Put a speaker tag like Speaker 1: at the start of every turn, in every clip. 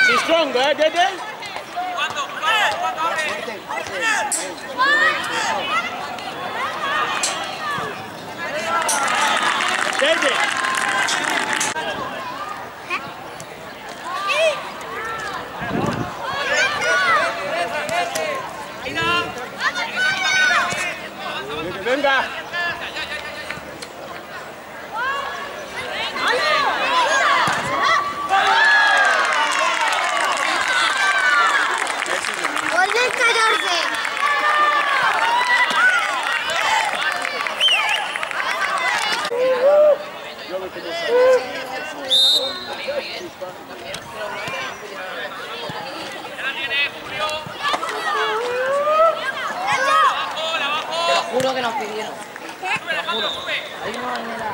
Speaker 1: She's strong, Dede. Dede. Venga.
Speaker 2: Juro que nos pidieron. Te lo juro. Hay una manera.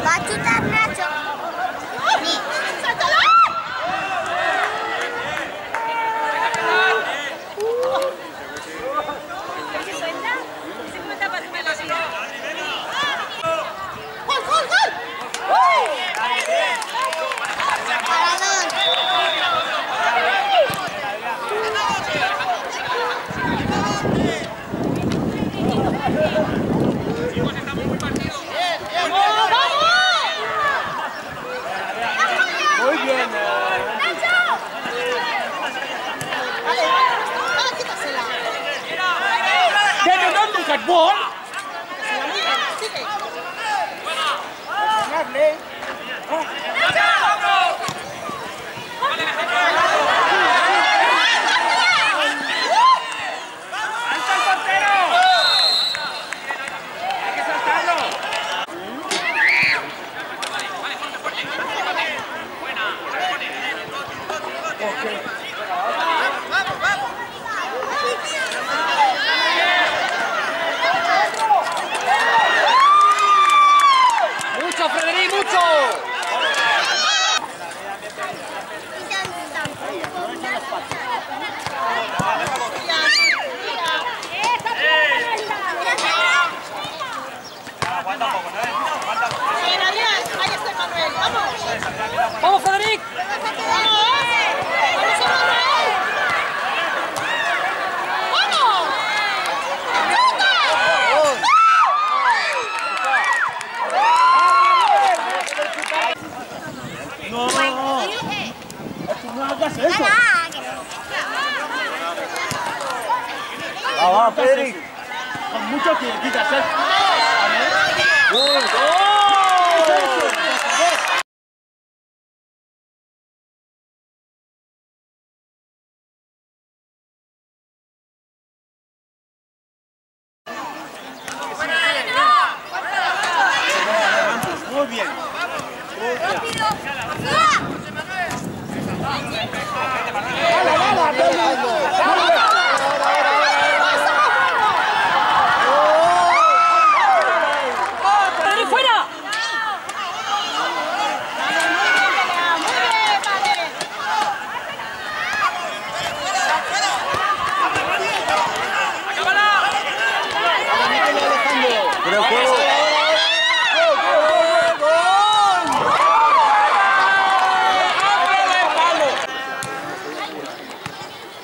Speaker 3: Va a chutar Nacho.
Speaker 1: Ball.
Speaker 2: ¡Vamos, Federic!
Speaker 1: No hagas eso. Vamos, Federic. Con mucho que quitas, Muy bien.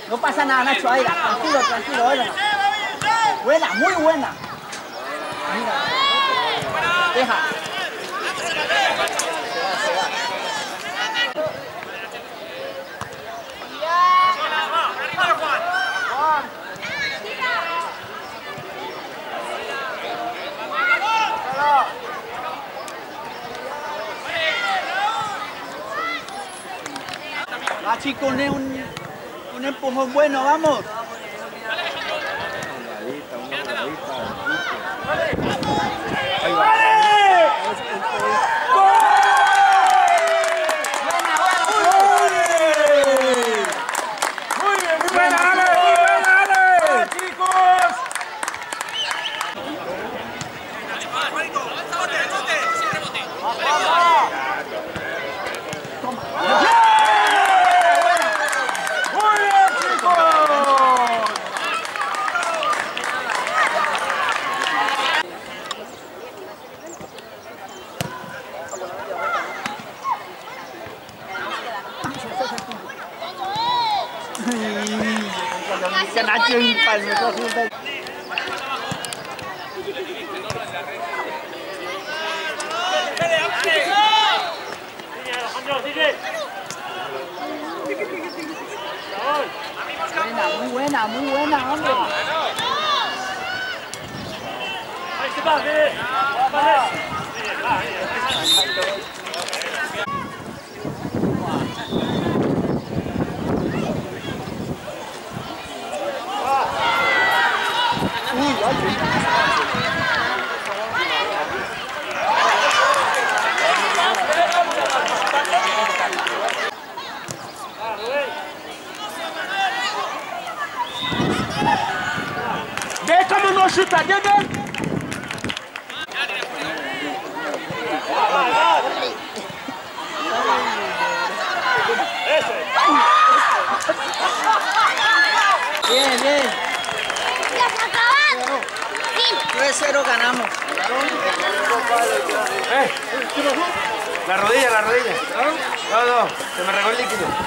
Speaker 2: No pasa nada, Nacho, ahí, tranquilo, tranquilo, buena. Buena, muy buena. Mira. Deja.
Speaker 1: Va, chicos, un empujón bueno, vamos. Ahí va. Muy bien, muy buena, Ale, muy buena, Ale. Chicos. Vamos. que Nacho es un palme.
Speaker 2: Buena, muy buena, hombre.
Speaker 1: ¿Ves cómo no chuta, Jürgen?
Speaker 2: Bien, bien.
Speaker 3: ¡Ya se ha acabado! ¡Sí!
Speaker 2: 3-0 ganamos.
Speaker 4: La rodilla. No, se me regó el líquido.